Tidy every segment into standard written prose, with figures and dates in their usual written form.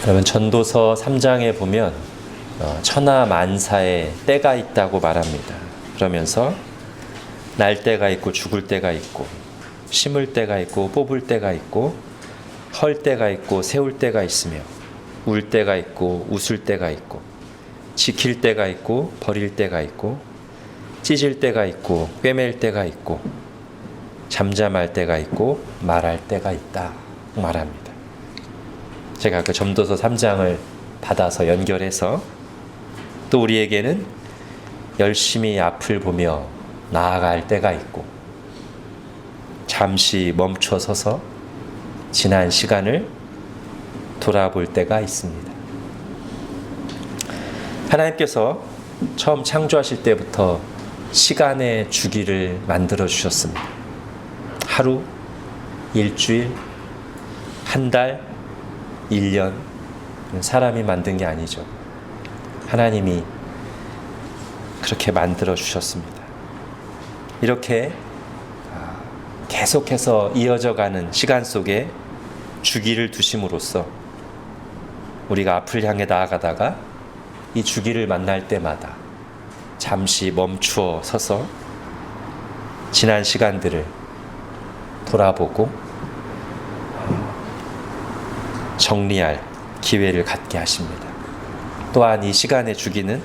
여러분, 전도서 3장에 보면 천하 만사에 때가 있다고 말합니다. 그러면서 날 때가 있고 죽을 때가 있고, 심을 때가 있고 뽑을 때가 있고, 헐 때가 있고 세울 때가 있으며, 울 때가 있고 웃을 때가 있고, 지킬 때가 있고 버릴 때가 있고, 찢을 때가 있고 꿰맬 때가 있고, 잠잠할 때가 있고 말할 때가 있다 말합니다. 제가 그 전도서 3장을 받아서 연결해서 또 우리에게는 열심히 앞을 보며 나아갈 때가 있고, 잠시 멈춰 서서 지난 시간을 돌아볼 때가 있습니다. 하나님께서 처음 창조하실 때부터 시간의 주기를 만들어 주셨습니다. 하루, 일주일, 한 달, 1년, 사람이 만든 게 아니죠. 하나님이 그렇게 만들어 주셨습니다. 이렇게 계속해서 이어져 가는 시간 속에 주기를 두심으로써 우리가 앞을 향해 나아가다가 이 주기를 만날 때마다 잠시 멈추어 서서 지난 시간들을 돌아보고 정리할 기회를 갖게 하십니다. 또한 이 시간의 주기는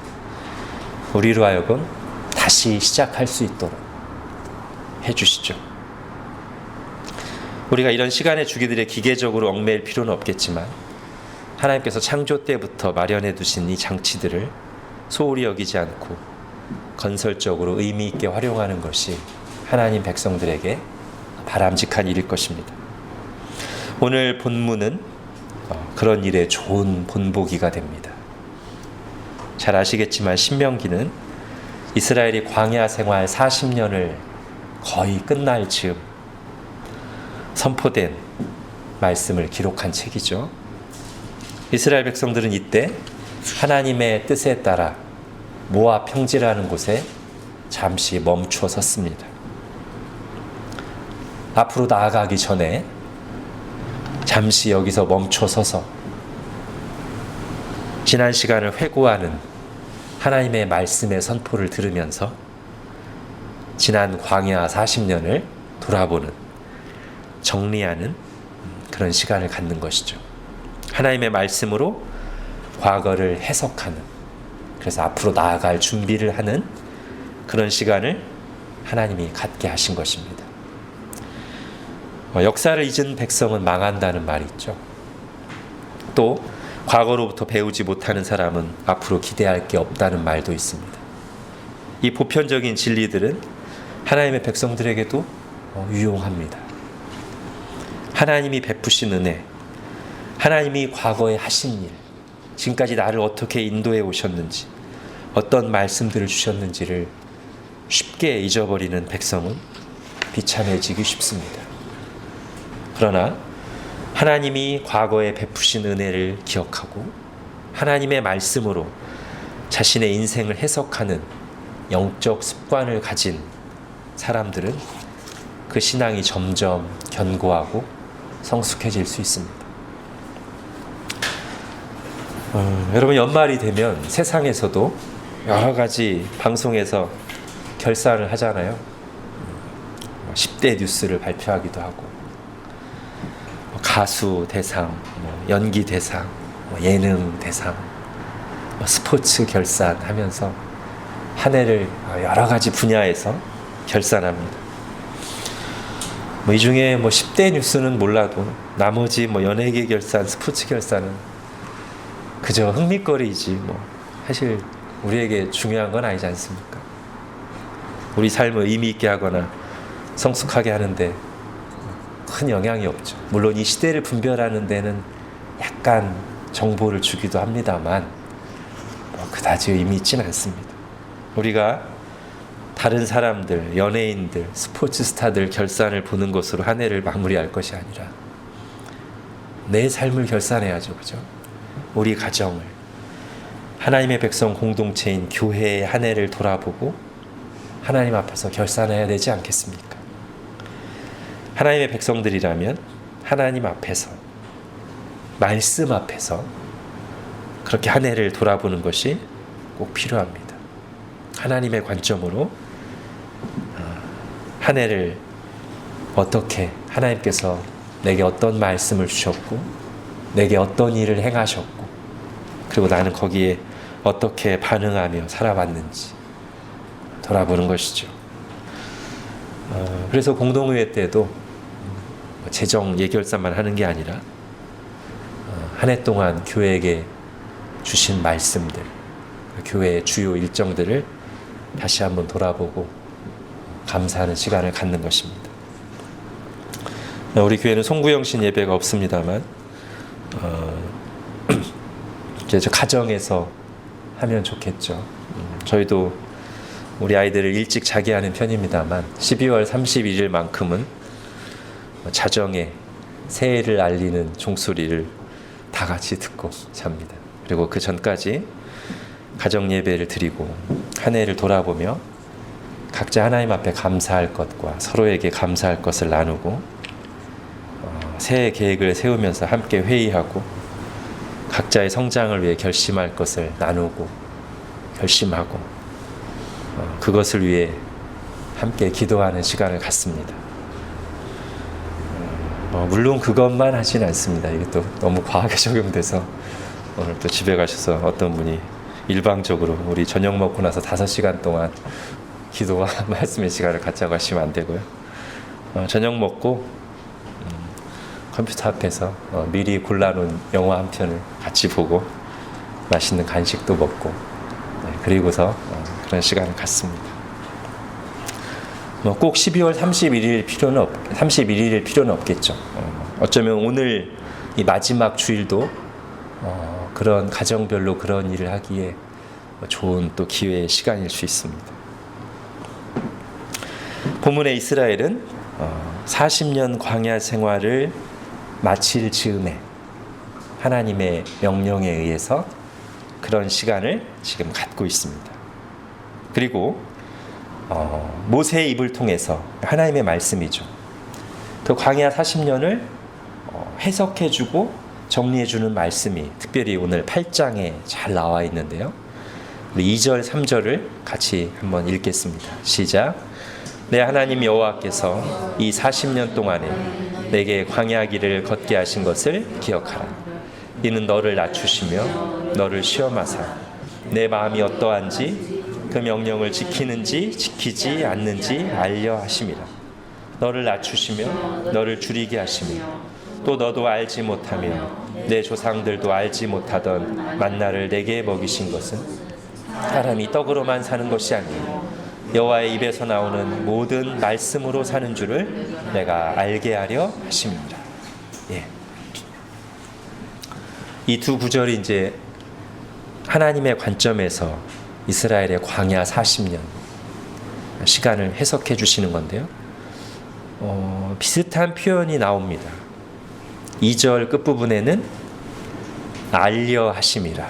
우리로 하여금 다시 시작할 수 있도록 해주시죠. 우리가 이런 시간의 주기들에 기계적으로 얽매일 필요는 없겠지만, 하나님께서 창조 때부터 마련해 두신 이 장치들을 소홀히 여기지 않고 건설적으로 의미 있게 활용하는 것이 하나님 백성들에게 바람직한 일일 것입니다. 오늘 본문은 그런 일에 좋은 본보기가 됩니다. 잘 아시겠지만 신명기는 이스라엘이 광야 생활 40년을 거의 끝날 즈음 선포된 말씀을 기록한 책이죠. 이스라엘 백성들은 이때 하나님의 뜻에 따라 모압 평지라는 곳에 잠시 멈추어 섰습니다. 앞으로 나아가기 전에 잠시 여기서 멈춰 서서 지난 시간을 회고하는 하나님의 말씀의 선포를 들으면서 지난 광야 40년을 돌아보는, 정리하는 그런 시간을 갖는 것이죠. 하나님의 말씀으로 과거를 해석하는, 그래서 앞으로 나아갈 준비를 하는 그런 시간을 하나님이 갖게 하신 것입니다. 역사를 잊은 백성은 망한다는 말이 있죠. 또 과거로부터 배우지 못하는 사람은 앞으로 기대할 게 없다는 말도 있습니다. 이 보편적인 진리들은 하나님의 백성들에게도 유용합니다. 하나님이 베푸신 은혜, 하나님이 과거에 하신 일, 지금까지 나를 어떻게 인도해 오셨는지, 어떤 말씀들을 주셨는지를 쉽게 잊어버리는 백성은 비참해지기 쉽습니다. 그러나 하나님이 과거에 베푸신 은혜를 기억하고 하나님의 말씀으로 자신의 인생을 해석하는 영적 습관을 가진 사람들은 그 신앙이 점점 견고하고 성숙해질 수 있습니다. 여러분, 연말이 되면 세상에서도 여러 가지 방송에서 결산을 하잖아요. 10대 뉴스를 발표하기도 하고, 가수 대상, 연기 대상, 예능 대상, 스포츠 결산하면서 한 해를 여러 가지 분야에서 결산합니다. 이 중에 10대 뉴스는 몰라도 나머지 연예계 결산, 스포츠 결산은 그저 흥미거리지 사실 우리에게 중요한 건 아니지 않습니까? 우리 삶을 의미 있게 하거나 성숙하게 하는데 큰 영향이 없죠. 물론 이 시대를 분별하는 데는 약간 정보를 주기도 합니다만 그다지 의미 있지는 않습니다. 우리가 다른 사람들, 연예인들, 스포츠 스타들 결산을 보는 것으로 한 해를 마무리할 것이 아니라 내 삶을 결산해야죠. 그죠? 우리 가정을, 하나님의 백성 공동체인 교회의 한 해를 돌아보고 하나님 앞에서 결산해야 되지 않겠습니까? 하나님의 백성들이라면 하나님 앞에서, 말씀 앞에서 그렇게 한 해를 돌아보는 것이 꼭 필요합니다. 하나님의 관점으로 한 해를 어떻게 하나님께서 내게 어떤 말씀을 주셨고 내게 어떤 일을 행하셨고 그리고 나는 거기에 어떻게 반응하며 살아왔는지 돌아보는 것이죠. 그래서 공동의회 때도 재정 예결사만 하는 게 아니라 한 해 동안 교회에게 주신 말씀들, 교회의 주요 일정들을 다시 한번 돌아보고 감사하는 시간을 갖는 것입니다. 우리 교회는 송구영신 예배가 없습니다만 이제 저 가정에서 하면 좋겠죠. 저희도 우리 아이들을 일찍 자게 하는 편입니다만 12월 31일만큼은 자정에 새해를 알리는 종소리를 다 같이 듣고 잡니다. 그리고 그 전까지 가정 예배를 드리고 한 해를 돌아보며 각자 하나님 앞에 감사할 것과 서로에게 감사할 것을 나누고 새해 계획을 세우면서 함께 회의하고 각자의 성장을 위해 결심할 것을 나누고 결심하고 그것을 위해 함께 기도하는 시간을 갖습니다. 물론 그것만 하진 않습니다. 이게 또 너무 과하게 적용돼서 오늘 또 집에 가셔서 어떤 분이 일방적으로 우리 저녁 먹고 나서 5시간 동안 기도와 말씀의 시간을 갖자고 하시면 안 되고요. 저녁 먹고 컴퓨터 앞에서 미리 골라놓은 영화 한 편을 같이 보고 맛있는 간식도 먹고 그리고서 그런 시간을 갖습니다. 꼭 12월 31일일 필요는 없겠죠. 어쩌면 오늘 이 마지막 주일도 그런 가정별로 그런 일을 하기에 좋은 또 기회의 시간일 수 있습니다. 본문의 이스라엘은 40년 광야 생활을 마칠 즈음에 하나님의 명령에 의해서 그런 시간을 지금 갖고 있습니다. 그리고 모세의 입을 통해서 하나님의 말씀이죠. 그 광야 40년을 해석해주고 정리해주는 말씀이 특별히 오늘 8장에 잘 나와 있는데요. 우리 2절, 3절을 같이 한번 읽겠습니다. 시작. 내 하나님 여호와께서 이 40년 동안에 내게 광야 길을 걷게 하신 것을 기억하라. 이는 너를 낮추시며 너를 시험하사 내 마음이 어떠한지 그 명령을 지키는지 지키지 않는지 알려 하심이라. 너를 낮추시며 너를 줄이게 하시며 또 너도 알지 못하며 내 조상들도 알지 못하던 만나를 내게 먹이신 것은 사람이 떡으로만 사는 것이 아니요 여호와의 입에서 나오는 모든 말씀으로 사는 줄을 내가 알게 하려 하심이라. 예. 이 두 구절이 이제 하나님의 관점에서 이스라엘의 광야 40년 시간을 해석해 주시는 건데요. 비슷한 표현이 나옵니다. 2절 끝부분에는 알려 하심이라.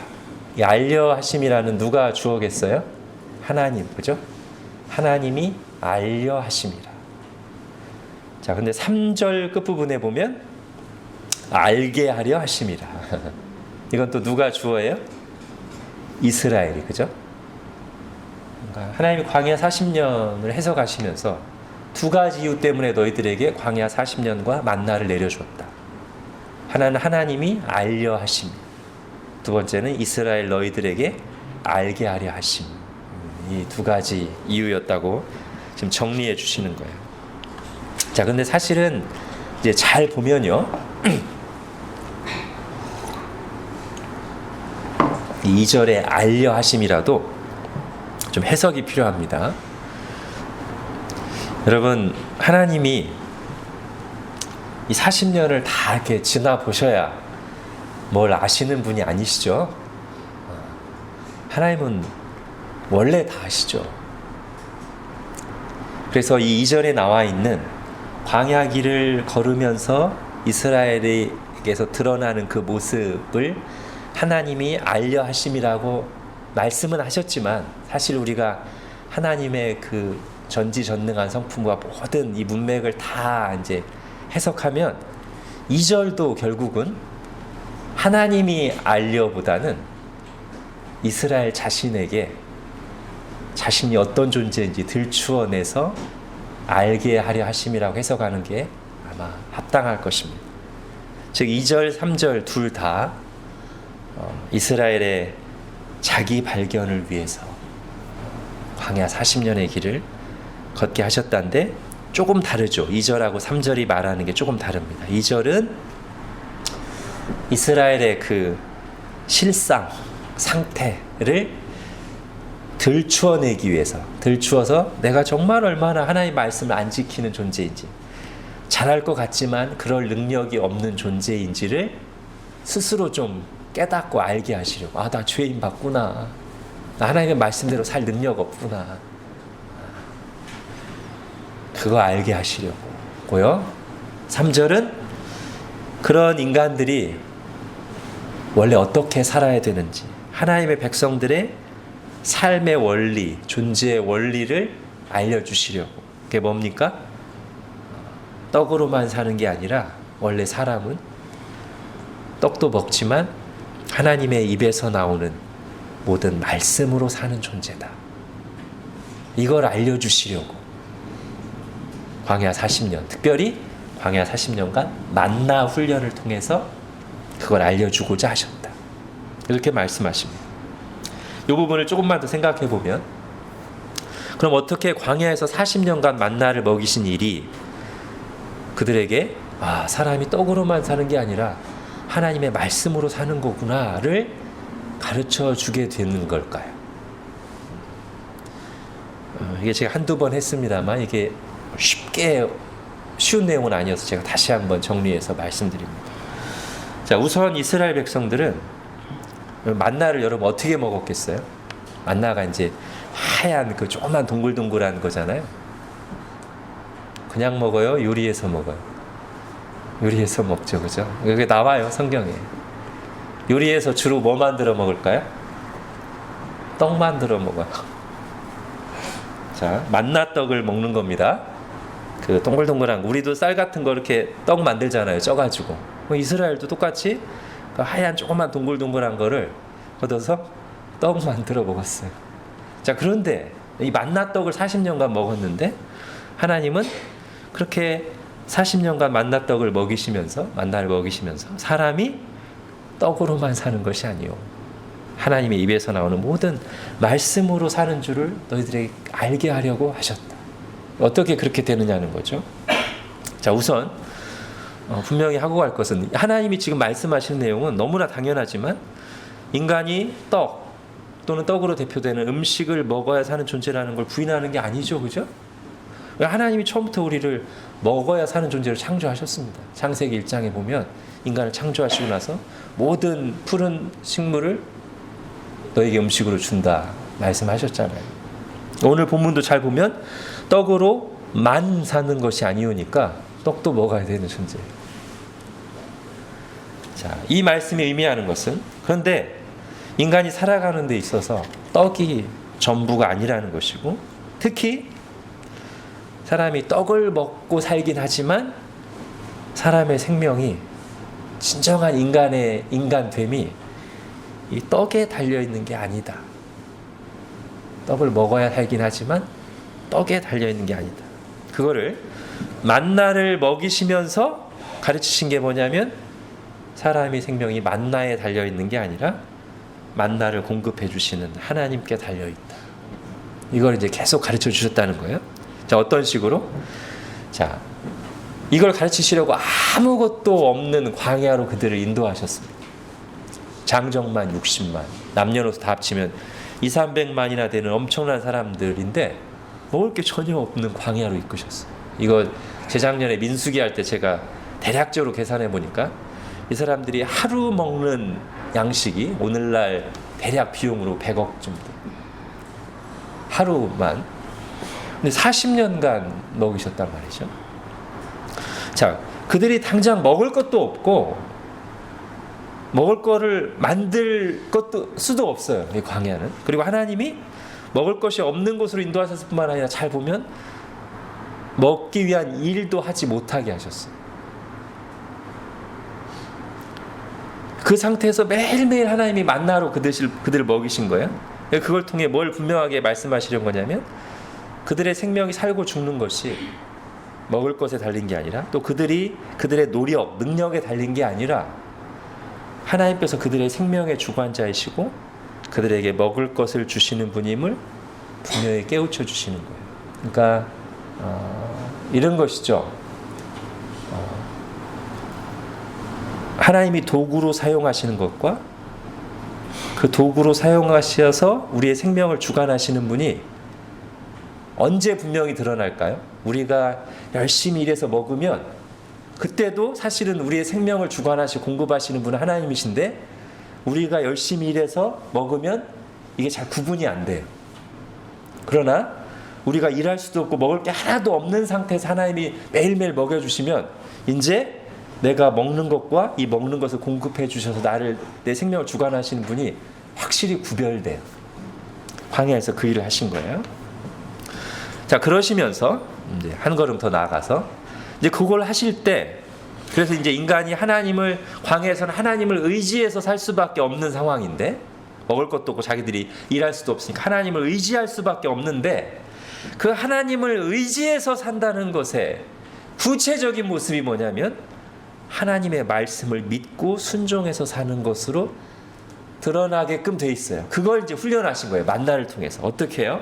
이 알려 하심이라는 누가 주어겠어요? 하나님, 그죠? 하나님이 알려 하심이라. 자, 근데 3절 끝부분에 보면 알게 하려 하심이라. 이건 또 누가 주어예요? 이스라엘이, 그죠? 그러니까 하나님이 광야 40년을 해석하시면서 두 가지 이유 때문에 너희들에게 광야 40년과 만나를 내려줬다. 하나는 하나님이 알려 하심, 두 번째는 이스라엘 너희들에게 알게 하려 하심. 이 두 가지 이유였다고 지금 정리해 주시는 거예요. 자, 근데 사실은 이제 잘 보면요, 이 2절에 알려 하심이라도 좀 해석이 필요합니다. 여러분, 하나님이 이 40년을 다 이렇게 지나 보셔야 뭘 아시는 분이 아니시죠? 하나님은 원래 다 아시죠. 그래서 이 2절에 나와 있는 광야 길을 걸으면서 이스라엘에게서 드러나는 그 모습을 하나님이 알려 하심이라고 말씀은 하셨지만, 사실 우리가 하나님의 그 전지전능한 성품과 모든 이 문맥을 다 이제 해석하면 2절도 결국은 하나님이 알려보다는 이스라엘 자신에게 자신이 어떤 존재인지 들추어내서 알게 하려 하심이라고 해석하는 게 아마 합당할 것입니다. 즉 2절, 3절 둘 다 이스라엘의 자기 발견을 위해서 광야 40년의 길을 걷게 하셨다는데 조금 다르죠. 2절하고 3절이 말하는 게 조금 다릅니다. 2절은 이스라엘의 그 실상, 상태를 들추어내기 위해서, 들추어서 내가 정말 얼마나 하나님의 말씀을 안 지키는 존재인지, 잘할 것 같지만 그럴 능력이 없는 존재인지를 스스로 좀 깨닫고 알게 하시려고. 아, 나 죄인 받구나. 나 하나님의 말씀대로 살 능력 없구나. 그거 알게 하시려고요. 3절은 그런 인간들이 원래 어떻게 살아야 되는지, 하나님의 백성들의 삶의 원리, 존재의 원리를 알려주시려고. 그게 뭡니까? 떡으로만 사는 게 아니라 원래 사람은 떡도 먹지만 하나님의 입에서 나오는 모든 말씀으로 사는 존재다. 이걸 알려주시려고 광야 40년, 특별히 광야 40년간 만나 훈련을 통해서 그걸 알려주고자 하셨다. 이렇게 말씀하십니다. 이 부분을 조금만 더 생각해 보면, 그럼 어떻게 광야에서 40년간 만나를 먹이신 일이 그들에게 사람이 떡으로만 사는 게 아니라 하나님의 말씀으로 사는 거구나를 가르쳐 주게 되는 걸까요? 이게 제가 한두 번 했습니다만 이게 쉬운 내용은 아니어서 제가 다시 한번 정리해서 말씀드립니다. 자, 우선 이스라엘 백성들은 만나를 여러분 어떻게 먹었겠어요? 만나가 이제 하얀 그 조그만 동글동글한 거잖아요. 그냥 먹어요? 요리해서 먹어요? 요리해서 먹죠, 그죠? 여기 나와요, 성경에. 요리해서 주로 뭐 만들어 먹을까요? 떡 만들어 먹어요. 자, 만나떡을 먹는 겁니다. 그 동글동글한, 우리도 쌀 같은 거 이렇게 떡 만들잖아요, 쪄가지고. 이스라엘도 똑같이 그 하얀 조그만 동글동글한 거를 걷어서 떡 만들어 먹었어요. 자, 그런데 이 만나떡을 40년간 먹었는데 하나님은 그렇게 40년간 만나떡을 먹이시면서, 만나를 먹이시면서 사람이 떡으로만 사는 것이 아니요, 하나님의 입에서 나오는 모든 말씀으로 사는 줄을 너희들에게 알게 하려고 하셨다. 어떻게 그렇게 되느냐는 거죠. 자, 우선 분명히 하고 갈 것은, 하나님이 지금 말씀하시는 내용은 너무나 당연하지만 인간이 떡 또는 떡으로 대표되는 음식을 먹어야 사는 존재라는 걸 부인하는 게 아니죠, 그죠? 하나님이 처음부터 우리를 먹어야 사는 존재로 창조하셨습니다. 창세기 1장에 보면 인간을 창조하시고 나서 모든 푸른 식물을 너에게 음식으로 준다 말씀하셨잖아요. 오늘 본문도 잘 보면 떡으로만 사는 것이 아니오니까 떡도 먹어야 되는 존재예요. 자, 이 말씀이 의미하는 것은, 그런데 인간이 살아가는 데 있어서 떡이 전부가 아니라는 것이고, 특히 사람이 떡을 먹고 살긴 하지만 사람의 생명이, 진정한 인간의 인간됨이 이 떡에 달려있는 게 아니다. 떡을 먹어야 살긴 하지만 떡에 달려있는 게 아니다. 그거를 만나를 먹이시면서 가르치신 게 뭐냐면, 사람의 생명이 만나에 달려있는 게 아니라 만나를 공급해 주시는 하나님께 달려있다. 이걸 이제 계속 가르쳐 주셨다는 거예요. 자, 어떤 식으로? 자, 이걸 가르치시려고 아무것도 없는 광야로 그들을 인도하셨습니다. 장정만 60만, 남녀노소 다 합치면 200~300만이나 되는 엄청난 사람들인데 먹을 게 전혀 없는 광야로 이끄셨어요. 이거 재작년에 민수기 할 때 제가 대략적으로 계산해 보니까 이 사람들이 하루 먹는 양식이 오늘날 대략 비용으로 100억 정도. 하루만. 근데 40년간 먹이셨단 말이죠. 자, 그들이 당장 먹을 것도 없고 먹을 거를 만들 것도 수도 없어요, 이 광야는. 그리고 하나님이 먹을 것이 없는 곳으로 인도하셨을 뿐만 아니라 잘 보면 먹기 위한 일도 하지 못하게 하셨어요. 그 상태에서 매일매일 하나님이 만나로 그들을 먹이신 거예요. 그걸 통해 뭘 분명하게 말씀하시려는 거냐면 그들의 생명이 살고 죽는 것이 먹을 것에 달린 게 아니라 또 그들의 노력, 능력에 달린 게 아니라 하나님께서 그들의 생명의 주관자이시고 그들에게 먹을 것을 주시는 분임을 분명히 깨우쳐 주시는 거예요. 그러니까 이런 것이죠. 하나님이 도구로 사용하시는 것과 그 도구로 사용하셔서 우리의 생명을 주관하시는 분이 언제 분명히 드러날까요? 우리가 열심히 일해서 먹으면 그때도 사실은 우리의 생명을 주관하시고 공급하시는 분은 하나님이신데 우리가 열심히 일해서 먹으면 이게 잘 구분이 안 돼요. 그러나 우리가 일할 수도 없고 먹을 게 하나도 없는 상태에서 하나님이 매일매일 먹여주시면 이제 내가 먹는 것과 이 먹는 것을 공급해 주셔서 내 생명을 주관하시는 분이 확실히 구별돼요. 광야에서 그 일을 하신 거예요. 자, 그러시면서 이제 한 걸음 더 나아가서 이제 그걸 하실 때 그래서 이제 인간이 광야에서는 하나님을 의지해서 살 수밖에 없는 상황인데 먹을 것도 없고 자기들이 일할 수도 없으니까 하나님을 의지할 수밖에 없는데 그 하나님을 의지해서 산다는 것의 구체적인 모습이 뭐냐면 하나님의 말씀을 믿고 순종해서 사는 것으로 드러나게끔 돼 있어요. 그걸 이제 훈련하신 거예요. 만나를 통해서. 어떻게 해요?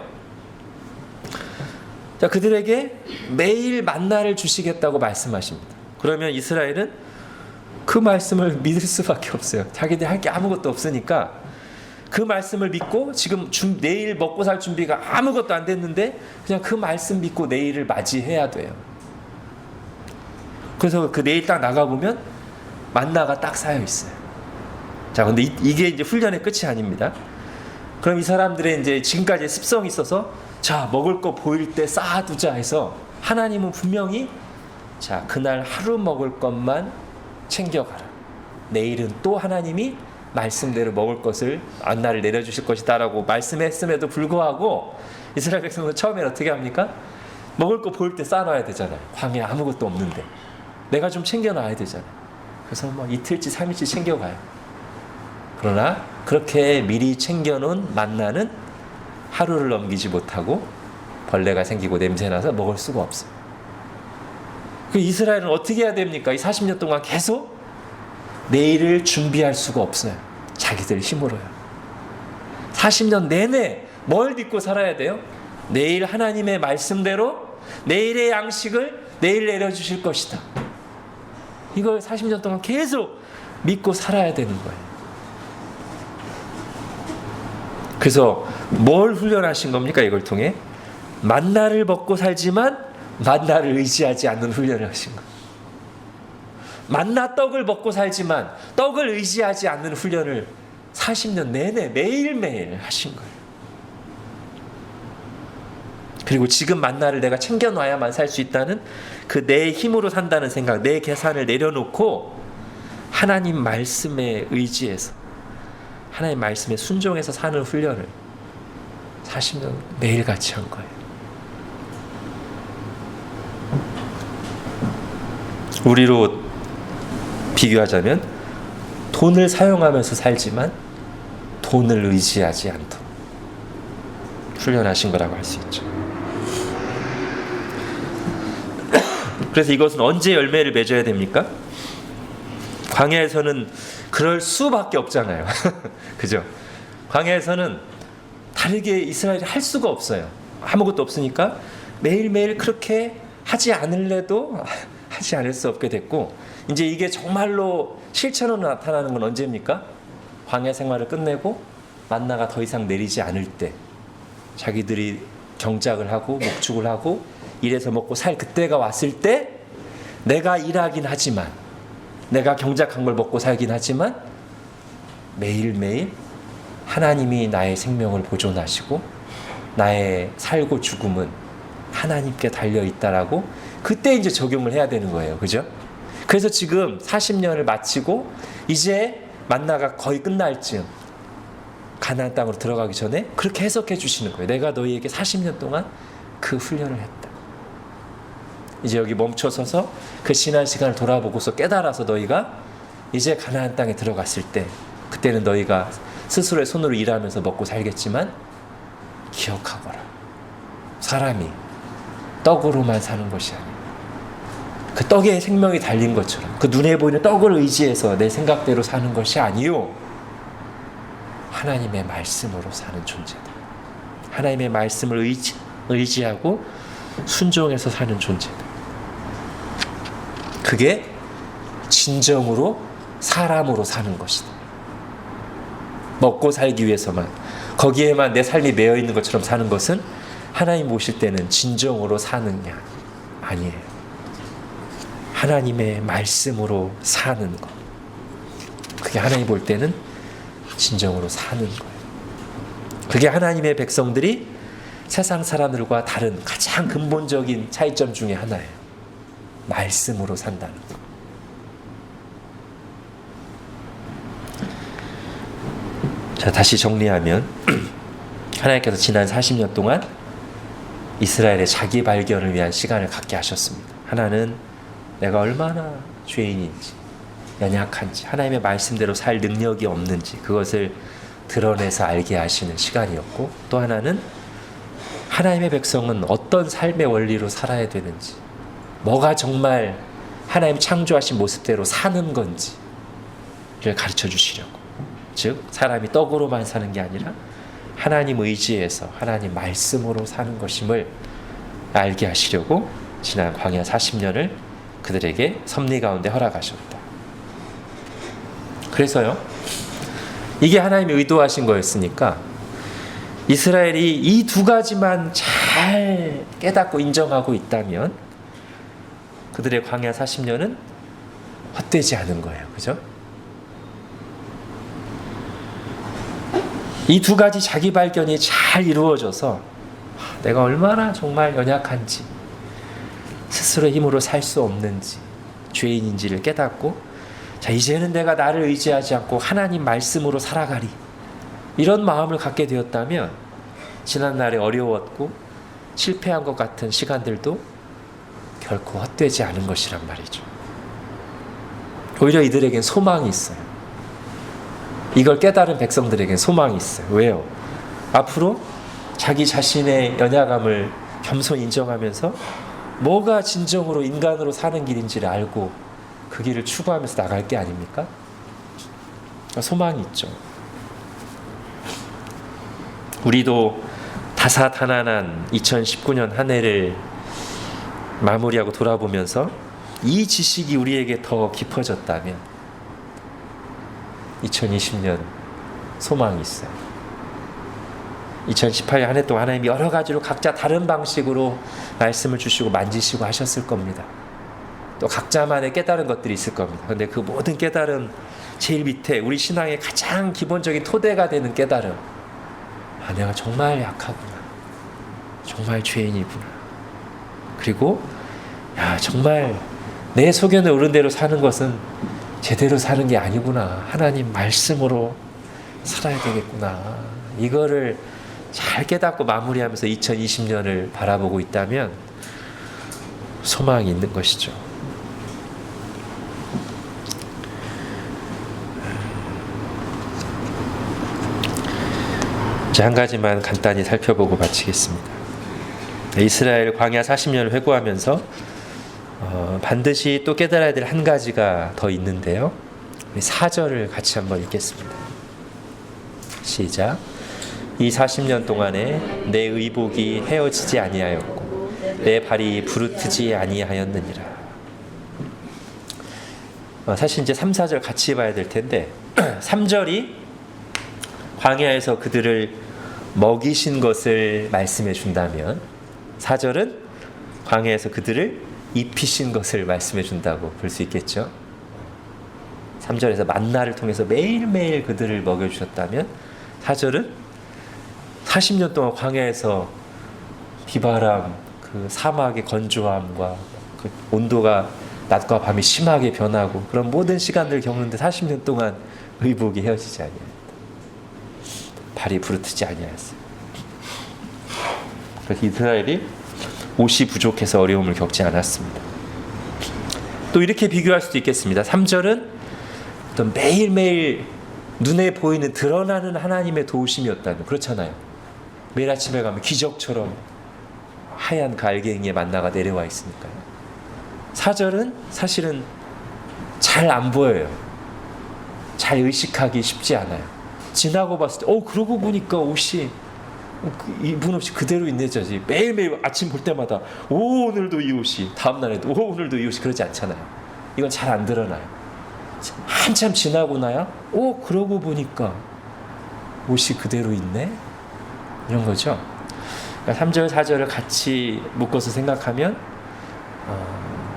자, 그들에게 매일 만나를 주시겠다고 말씀하십니다. 그러면 이스라엘은 그 말씀을 믿을 수밖에 없어요. 자기들이 할 게 아무것도 없으니까 그 말씀을 믿고 지금 내일 먹고 살 준비가 아무것도 안 됐는데 그냥 그 말씀 믿고 내일을 맞이해야 돼요. 그래서 그 내일 딱 나가보면 만나가 딱 쌓여 있어요. 자, 근데 이게 이제 훈련의 끝이 아닙니다. 그럼 이 사람들의 이제 지금까지 습성이 있어서 자, 먹을 거 보일 때 쌓아두자 해서 하나님은 분명히 자, 그날 하루 먹을 것만 챙겨가라. 내일은 또 하나님이 말씀대로 먹을 것을 만나를 내려주실 것이다라고 말씀했음에도 불구하고 이스라엘 백성은 처음엔 어떻게 합니까? 먹을 거 보일 때 쌓아놔야 되잖아요. 광야에 아무것도 없는데 내가 좀 챙겨놔야 되잖아요. 그래서 뭐 이틀치 3일치 챙겨가요. 그러나 그렇게 미리 챙겨놓은 만나는 하루를 넘기지 못하고 벌레가 생기고 냄새나서 먹을 수가 없어요. 그 이스라엘은 어떻게 해야 됩니까? 이 40년 동안 계속 내일을 준비할 수가 없어요. 자기들 힘으로요. 40년 내내 뭘 믿고 살아야 돼요? 내일 하나님의 말씀대로 내일의 양식을 내일 내려주실 것이다. 이걸 40년 동안 계속 믿고 살아야 되는 거예요. 그래서 뭘 훈련하신 겁니까? 이걸 통해 만나를 먹고 살지만 만나를 의지하지 않는 훈련을 하신 거예요. 만나 떡을 먹고 살지만 떡을 의지하지 않는 훈련을 40년 내내 매일매일 하신 거예요. 그리고 지금 만나를 내가 챙겨놔야만 살 수 있다는 그 내 힘으로 산다는 생각, 내 계산을 내려놓고 하나님 말씀에 의지해서 하나님 말씀에 순종해서 사는 훈련을 40년 매일같이 한 거예요. 우리로 비교하자면 돈을 사용하면서 살지만 돈을 의지하지 않도록 훈련하신 거라고 할 수 있죠. 그래서 이것은 언제 열매를 맺어야 됩니까? 광야에서는 그럴 수밖에 없잖아요. 그죠? 광야에서는 다르게 이스라엘이 할 수가 없어요. 아무것도 없으니까 매일매일 그렇게 하지 않을래도 하지 않을 수 없게 됐고, 이제 이게 정말로 실천으로 나타나는 건 언제입니까? 광야 생활을 끝내고 만나가 더 이상 내리지 않을 때, 자기들이 경작을 하고 목축을 하고 일해서 먹고 살 그때가 왔을 때 내가 일하긴 하지만, 내가 경작한 걸 먹고 살긴 하지만 매일매일 하나님이 나의 생명을 보존하시고 나의 살고 죽음은 하나님께 달려있다라고 그때 이제 적용을 해야 되는 거예요. 그죠? 그래서 지금 40년을 마치고 이제 만나가 거의 끝날 즈음 가나안 땅으로 들어가기 전에 그렇게 해석해 주시는 거예요. 내가 너희에게 40년 동안 그 훈련을 했다. 이제 여기 멈춰서서 그 지난 시간을 돌아보고서 깨달아서 너희가 이제 가나안 땅에 들어갔을 때 그때는 너희가 스스로의 손으로 일하면서 먹고 살겠지만 기억하거라. 사람이 떡으로만 사는 것이 아니야. 그 떡에 생명이 달린 것처럼 그 눈에 보이는 떡을 의지해서 내 생각대로 사는 것이 아니요. 하나님의 말씀으로 사는 존재다. 하나님의 말씀을 의지하고 순종해서 사는 존재다. 그게 진정으로 사람으로 사는 것이다. 먹고 살기 위해서만 거기에만 내 삶이 매여 있는 것처럼 사는 것은 하나님 모실 때는 진정으로 사는 게 아니에요. 하나님의 말씀으로 사는 것. 그게 하나님 볼 때는 진정으로 사는 거예요. 그게 하나님의 백성들이 세상 사람들과 다른 가장 근본적인 차이점 중에 하나예요. 말씀으로 산다는 것. 자, 다시 정리하면 하나님께서 지난 40년 동안 이스라엘의 자기 발견을 위한 시간을 갖게 하셨습니다. 하나는 내가 얼마나 죄인인지, 연약한지, 하나님의 말씀대로 살 능력이 없는지 그것을 드러내서 알게 하시는 시간이었고, 또 하나는 하나님의 백성은 어떤 삶의 원리로 살아야 되는지, 뭐가 정말 하나님 창조하신 모습대로 사는 건지를 가르쳐 주시려고. 즉 사람이 떡으로만 사는 게 아니라 하나님 의지에서 하나님 말씀으로 사는 것임을 알게 하시려고 지난 광야 40년을 그들에게 섭리 가운데 허락하셨다. 그래서요, 이게 하나님이 의도하신 거였으니까 이스라엘이 이 두 가지만 잘 깨닫고 인정하고 있다면 그들의 광야 40년은 헛되지 않은 거예요. 그죠? 이 두 가지 자기 발견이 잘 이루어져서 내가 얼마나 정말 연약한지, 스스로 힘으로 살 수 없는지, 죄인인지를 깨닫고, 자, 이제는 내가 나를 의지하지 않고 하나님 말씀으로 살아가리, 이런 마음을 갖게 되었다면 지난날에 어려웠고 실패한 것 같은 시간들도 결코 헛되지 않은 것이란 말이죠. 오히려 이들에겐 소망이 있어요. 이걸 깨달은 백성들에겐 소망이 있어요. 왜요? 앞으로 자기 자신의 연약함을 겸손히 인정하면서 뭐가 진정으로 인간으로 사는 길인지를 알고 그 길을 추구하면서 나갈 게 아닙니까? 소망이 있죠. 우리도 다사다난한 2019년 한 해를 마무리하고 돌아보면서 이 지식이 우리에게 더 깊어졌다면 2020년 소망이 있어요. 2018년 한 해 동안 하나님이 여러 가지로 각자 다른 방식으로 말씀을 주시고 만지시고 하셨을 겁니다. 또 각자만의 깨달은 것들이 있을 겁니다. 그런데 그 모든 깨달음 제일 밑에 우리 신앙의 가장 기본적인 토대가 되는 깨달음, 아, 내가 정말 약하구나, 정말 죄인이구나, 그리고 야, 정말 내 소견에 오른 대로 사는 것은 제대로 사는 게 아니구나, 하나님 말씀으로 살아야 되겠구나, 이거를 잘 깨닫고 마무리하면서 2020년을 바라보고 있다면 소망이 있는 것이죠. 이제 한 가지만 간단히 살펴보고 마치겠습니다. 이스라엘 광야 40년을 회고하면서 반드시 또 깨달아야 될 한 가지가 더 있는데요. 4절을 같이 한번 읽겠습니다. 시작. 이 40년 동안에 내 의복이 헤어지지 아니하였고 내 발이 부르트지 아니하였느니라. 사실 이제 3, 4절 같이 봐야 될 텐데 3절이 광야에서 그들을 먹이신 것을 말씀해 준다면 4절은 광야에서 그들을 입히신 것을 말씀해 준다고 볼 수 있겠죠. 3절에서 만나를 통해서 매일매일 그들을 먹여주셨다면 4절은 40년 동안 광야에서 비바람, 그 사막의 건조함과 그 온도가 낮과 밤이 심하게 변하고 그런 모든 시간들을 겪는데 40년 동안 의복이 헤어지지 아니하였다. 발이 부르트지 아니하였어요. 그래서 이스라엘이 옷이 부족해서 어려움을 겪지 않았습니다. 또 이렇게 비교할 수도 있겠습니다. 3절은 어떤 매일매일 눈에 보이는 드러나는 하나님의 도우심이었다면, 그렇잖아요. 매일 아침에 가면 기적처럼 하얀 갈갱이의 만나가 내려와 있으니까요. 4절은 사실은 잘 안 보여요. 잘 의식하기 쉽지 않아요. 지나고 봤을 때 그러고 보니까 옷이 이분 없이 그대로 있네. 저지 매일매일 아침 볼 때마다 오늘도 이 옷이, 다음날에도 오늘도 이 옷이, 그러지 않잖아요. 이건 잘 안 드러나요. 한참 지나고 나야 그러고 보니까 옷이 그대로 있네, 이런 거죠. 그러니까 3절 4절을 같이 묶어서 생각하면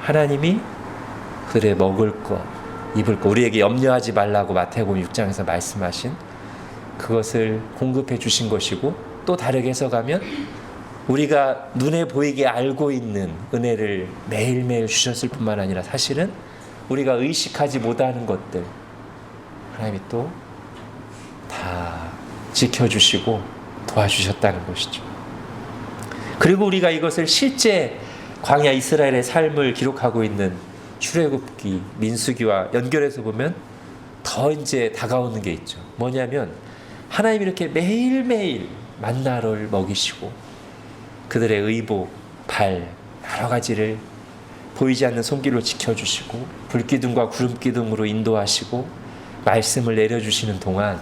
하나님이 그들의 먹을 것, 입을 것, 우리에게 염려하지 말라고 마태복음 6장에서 말씀하신 그것을 공급해 주신 것이고, 또 다르게 해석하면 우리가 눈에 보이게 알고 있는 은혜를 매일매일 주셨을 뿐만 아니라 사실은 우리가 의식하지 못하는 것들 하나님이 또 다 지켜주시고 도와주셨다는 것이죠. 그리고 우리가 이것을 실제 광야 이스라엘의 삶을 기록하고 있는 출애굽기, 민수기와 연결해서 보면 더 이제 다가오는 게 있죠. 뭐냐면 하나님이 이렇게 매일매일 만나를 먹이시고 그들의 의복, 발, 여러 가지를 보이지 않는 손길로 지켜주시고 불기둥과 구름기둥으로 인도하시고 말씀을 내려주시는 동안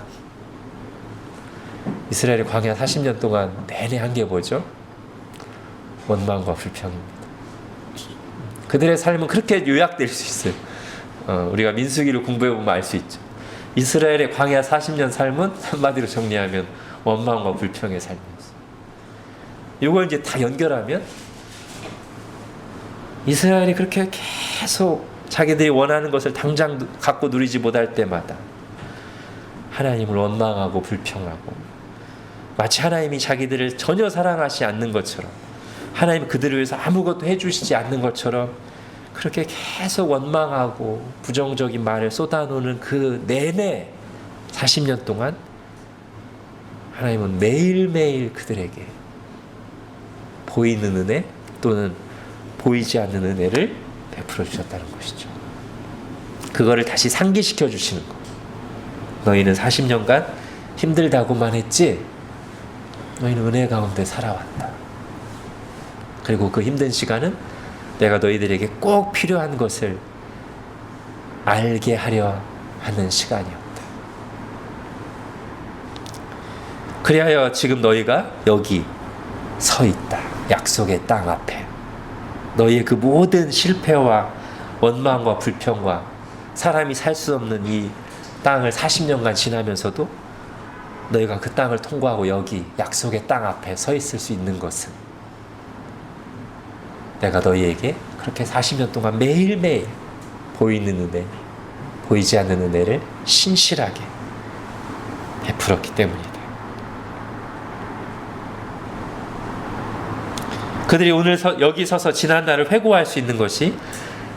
이스라엘의 광야 40년 동안 내내 한 게 뭐죠? 원망과 불평입니다. 그들의 삶은 그렇게 요약될 수 있어요. 우리가 민수기를 공부해보면 알 수 있죠. 이스라엘의 광야 40년 삶은 한마디로 정리하면 원망과 불평의 삶이었어요. 이걸 이제 다 연결하면 이스라엘이 그렇게 계속 자기들이 원하는 것을 당장 갖고 누리지 못할 때마다 하나님을 원망하고 불평하고, 마치 하나님이 자기들을 전혀 사랑하지 않는 것처럼, 하나님이 그들을 위해서 아무것도 해주시지 않는 것처럼 그렇게 계속 원망하고 부정적인 말을 쏟아놓는 그 내내 40년 동안 하나님은 매일매일 그들에게 보이는 은혜 또는 보이지 않는 은혜를 베풀어 주셨다는 것이죠. 그거를 다시 상기시켜 주시는 거. 너희는 40년간 힘들다고만 했지, 너희는 은혜 가운데 살아왔다. 그리고 그 힘든 시간은 내가 너희들에게 꼭 필요한 것을 알게 하려 하는 시간이었다. 그리하여 지금 너희가 여기 서 있다. 약속의 땅 앞에. 너희의 그 모든 실패와 원망과 불평과 사람이 살 수 없는 이 땅을 40년간 지나면서도 너희가 그 땅을 통과하고 여기 약속의 땅 앞에 서 있을 수 있는 것은 내가 너희에게 그렇게 40년 동안 매일매일 보이는 은혜, 보이지 않는 은혜를 신실하게 베풀었기 때문이다. 그들이 오늘 여기 서서 지난 날을 회고할 수 있는 것이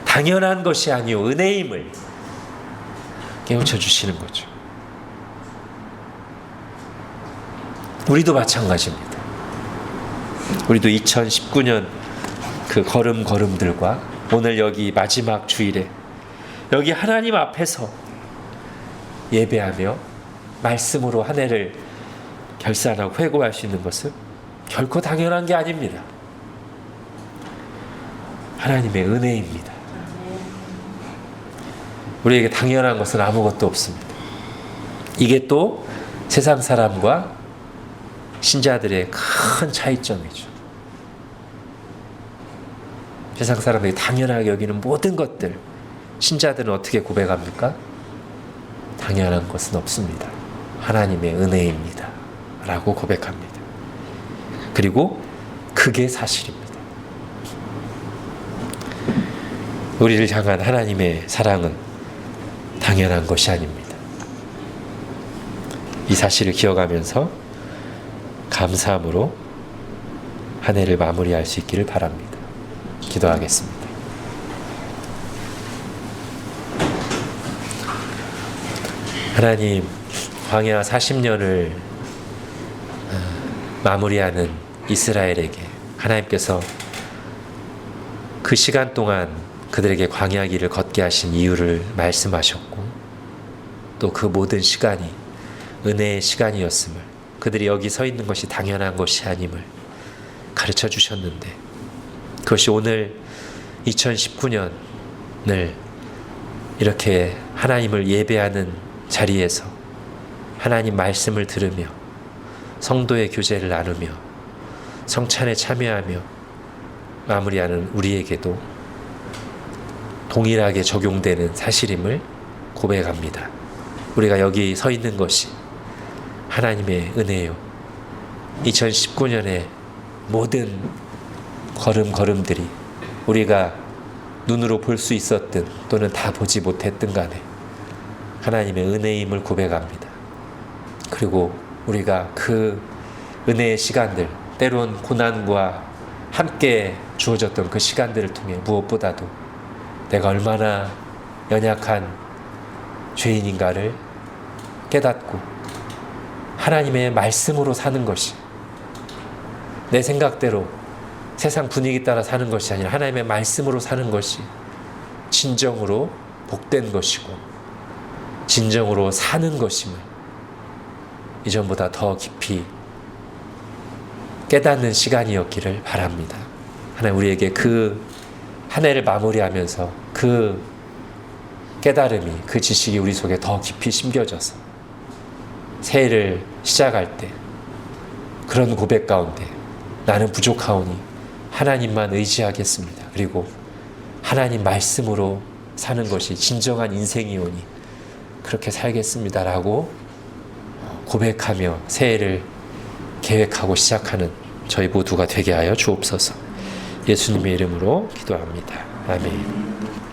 당연한 것이 아니오 은혜임을 깨우쳐 주시는 거죠. 우리도 마찬가지입니다. 우리도 2019년 그 걸음들과 오늘 여기 마지막 주일에 여기 하나님 앞에서 예배하며 말씀으로 한 해를 결산하고 회고할 수 있는 것은 결코 당연한 게 아닙니다. 하나님의 은혜입니다. 우리에게 당연한 것은 아무것도 없습니다. 이게 또 세상 사람과 신자들의 큰 차이점이죠. 세상 사람들이 당연하게 여기는 모든 것들, 신자들은 어떻게 고백합니까? 당연한 것은 없습니다. 하나님의 은혜입니다. 라고 고백합니다. 그리고 그게 사실입니다. 우리를 향한 하나님의 사랑은 당연한 것이 아닙니다. 이 사실을 기억하면서 감사함으로 한 해를 마무리할 수 있기를 바랍니다. 기도하겠습니다. 하나님, 광야 40년을 마무리하는 이스라엘에게 하나님께서 그 시간 동안 그들에게 광야 길을 걷게 하신 이유를 말씀하셨고, 또 그 모든 시간이 은혜의 시간이었음을, 그들이 여기 서 있는 것이 당연한 것이 아님을 가르쳐 주셨는데, 그것이 오늘 2019년을 이렇게 하나님을 예배하는 자리에서 하나님 말씀을 들으며 성도의 교제를 나누며 성찬에 참여하며 마무리하는 우리에게도 동일하게 적용되는 사실임을 고백합니다. 우리가 여기 서 있는 것이 하나님의 은혜요, 2019년의 모든 걸음걸음들이 우리가 눈으로 볼 수 있었든 또는 다 보지 못했든 간에 하나님의 은혜임을 고백합니다. 그리고 우리가 그 은혜의 시간들, 때론 고난과 함께 주어졌던 그 시간들을 통해 무엇보다도 내가 얼마나 연약한 죄인인가를 깨닫고 하나님의 말씀으로 사는 것이, 내 생각대로 세상 분위기 따라 사는 것이 아니라 하나님의 말씀으로 사는 것이 진정으로 복된 것이고 진정으로 사는 것임을 이전보다 더 깊이 깨닫는 시간이었기를 바랍니다. 하나님 우리에게 그 한 해를 마무리하면서 그 깨달음이, 그 지식이 우리 속에 더 깊이 심겨져서 새해를 시작할 때 그런 고백 가운데 나는 부족하오니 하나님만 의지하겠습니다. 그리고 하나님 말씀으로 사는 것이 진정한 인생이오니 그렇게 살겠습니다라고 고백하며 새해를 계획하고 시작하는 저희 모두가 되게 하여 주옵소서. 예수님의 이름으로 기도합니다. 아멘.